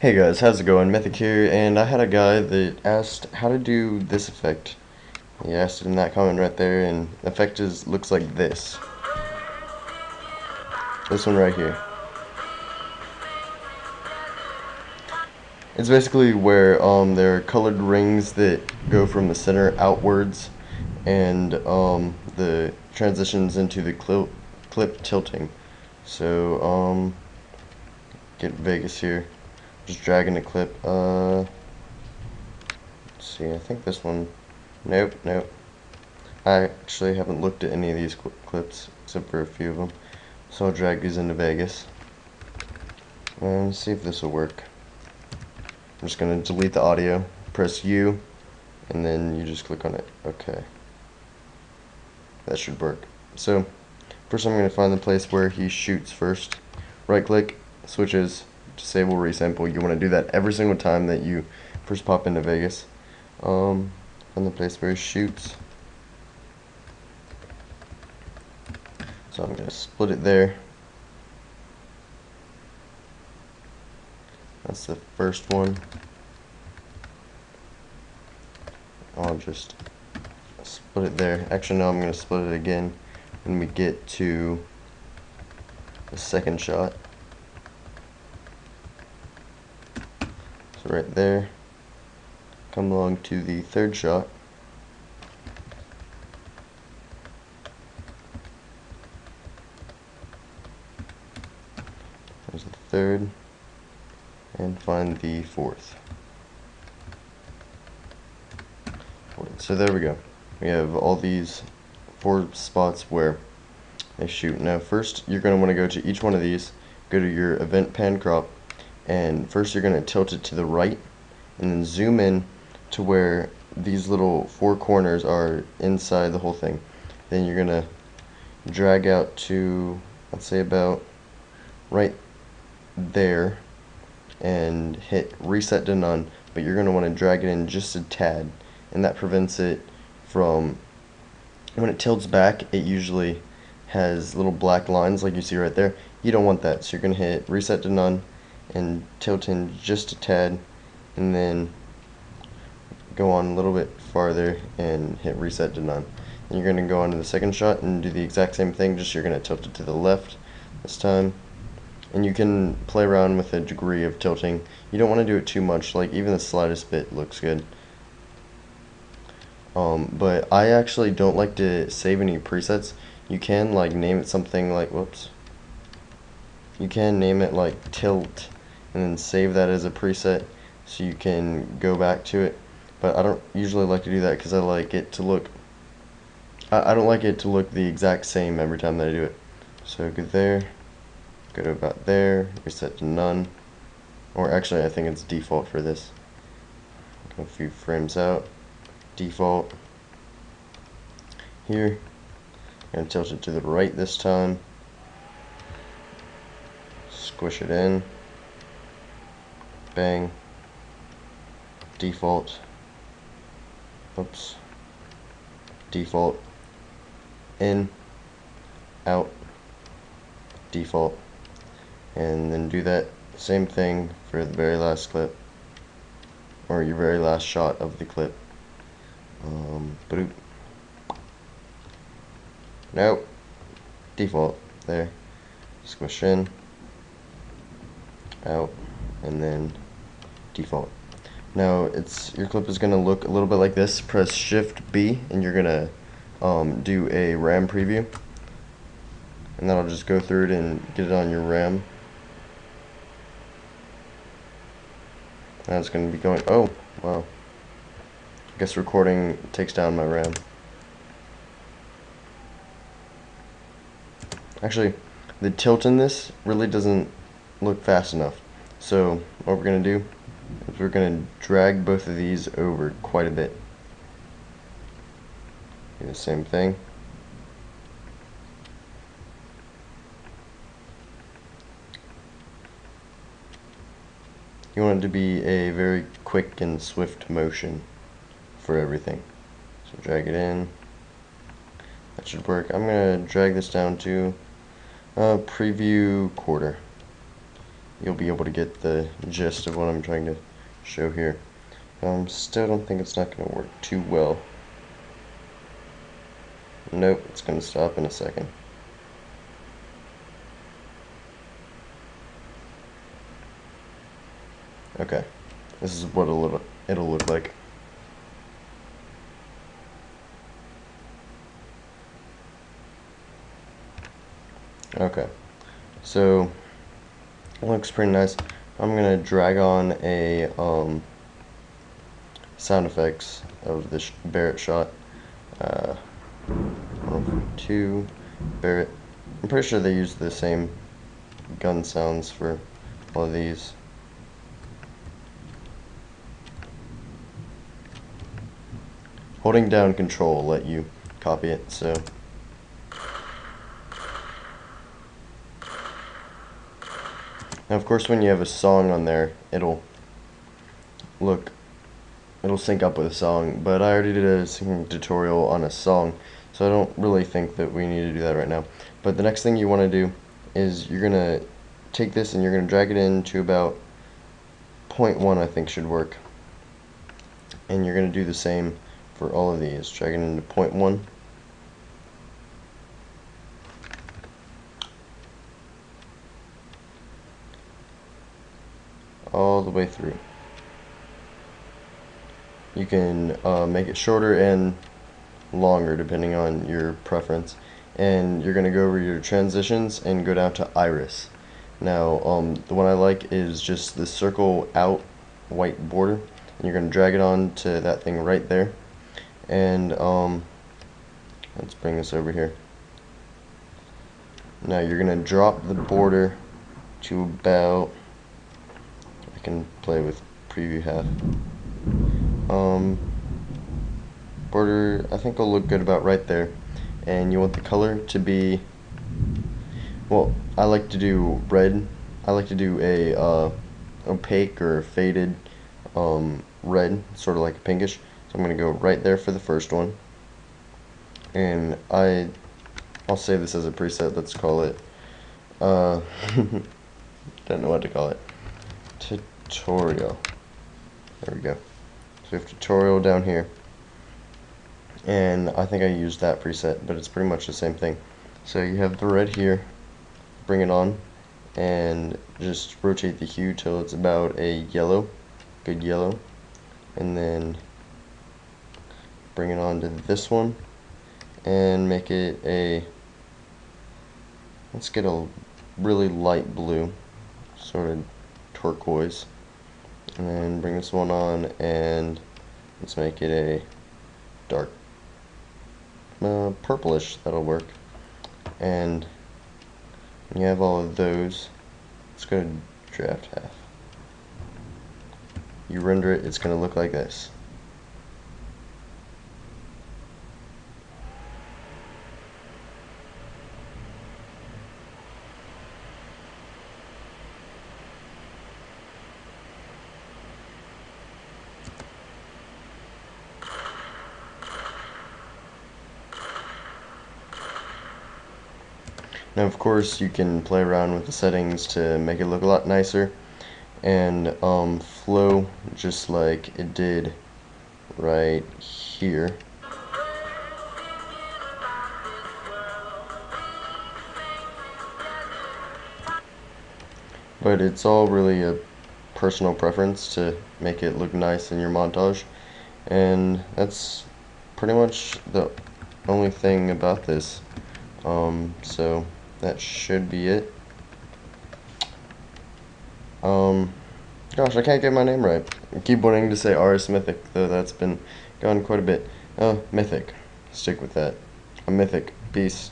Hey guys, how's it going? Mythic here, and I had a guy that asked how to do this effect. He asked in that comment right there, and the effect looks like this. This one right here. It's basically where there are colored rings that go from the center outwards, and the transitions into the clip tilting. So get Vegas here. Just dragging the clip. Let's see. I think this one. Nope, nope. I actually haven't looked at any of these clips except for a few of them, so I'll drag these into Vegas and see if this will work. I'm just going to delete the audio, press U, and then you just click on it. Okay, that should work. So first I'm going to find the place where he shoots first. Right click, switches, disable resample. You want to do that every single time that you first pop into Vegas. Find the place where he shoots. So I'm going to split it there. That's the first one. I'll just split it there. Actually, no, I'm going to split it again when we get to the second shot. So right there. Come along to the third shot. There's the third, and find the fourth. So there we go. We have all these 4 spots where they shoot. Now first you're going to want to go to each one of these, go to your event pan crop, and first you're going to tilt it to the right, and then zoom in to where these little 4 corners are inside the whole thing. Then you're going to drag out to, let's say, about right there and hit reset to none, but you're going to want to drag it in just a tad, and that prevents it from, when it tilts back, it usually has little black lines like you see right there. You don't want that, so you're going to hit reset to none and tilt in just a tad, and then go on a little bit farther and hit reset to none. And you're going to go on to the second shot and do the exact same thing, just you're going to tilt it to the left this time. And you can play around with a degree of tilting. You don't want to do it too much, like even the slightest bit looks good. But I actually don't like to save any presets. You can like name it something like, whoops. You can name it like tilt and then save that as a preset so you can go back to it. But I don't usually like to do that because I like it to look, I don't like it to look the exact same every time that I do it. So go there. Go to about there, reset to none, or actually I think it's default for this. Go a few frames out, default. Here, I'm going to tilt it to the right this time, squish it in, bang, default, oops, default, in, out, default. And then do that same thing for the very last clip, or your very last shot of the clip. Boop. Nope. Default. There. Squish in, out, and then default. Now your clip is gonna look a little bit like this. Press Shift B, and you're gonna do a RAM preview, and that'll just go through it and get it on your RAM. Now it's going to be going, oh, wow. I guess recording takes down my RAM. Actually, the tilt in this really doesn't look fast enough. So what we're going to do is we're going to drag both of these over quite a bit. Do the same thing. You want it to be a very quick and swift motion for everything. So drag it in. That should work. I'm going to drag this down to preview quarter. you'll be able to get the gist of what I'm trying to show here. Still don't think it's not going to work too well. Nope, it's going to stop in a second. Okay, this is what it'll look like. Okay, so it looks pretty nice. I'm gonna drag on a sound effects of this Barrett shot. 1, 2 Barrett. I'm pretty sure they use the same gun sounds for all of these. Holding down Control will let you copy it, so. Now of course when you have a song on there, it'll sync up with a song, but I already did a singing tutorial on a song, so I don't really think that we need to do that right now. But the next thing you want to do is you're going to take this and you're going to drag it into about 0.1, I think should work. And you're going to do the same for all of these. Drag it into 0.1. All the way through. You can make it shorter and longer depending on your preference. And you're going to go over your transitions and go down to iris. Now the one I like is just the circle out white border, and you're going to drag it on to that thing right there. And let's bring this over here. Now you're going to drop the border to about, I can play with preview half. Border, I think will look good about right there. And you want the color to be, well, I like to do red. I like to do a opaque or faded red, sort of like a pinkish. So I'm going to go right there for the first one. And I'll save this as a preset. Let's call it, don't know what to call it. Tutorial. There we go. So we have tutorial down here. And I think I used that preset, but it's pretty much the same thing. So you have the red here, bring it on, and just rotate the hue till it's about a yellow, good yellow, and then bring it on to this one, and make it a, let's get a really light blue, sort of turquoise, and then bring this one on, and let's make it a dark purplish, that'll work. And when you have all of those, let's go to draft half. You render it, it's going to look like this. Now of course you can play around with the settings to make it look a lot nicer and flow just like it did right here. But it's all really a personal preference to make it look nice in your montage, and that's pretty much the only thing about this. So that should be it. Gosh, I can't get my name right. I keep wanting to say RS Mythic, though that's been gone quite a bit. Mythic. Stick with that. I'm Mythic. Peace.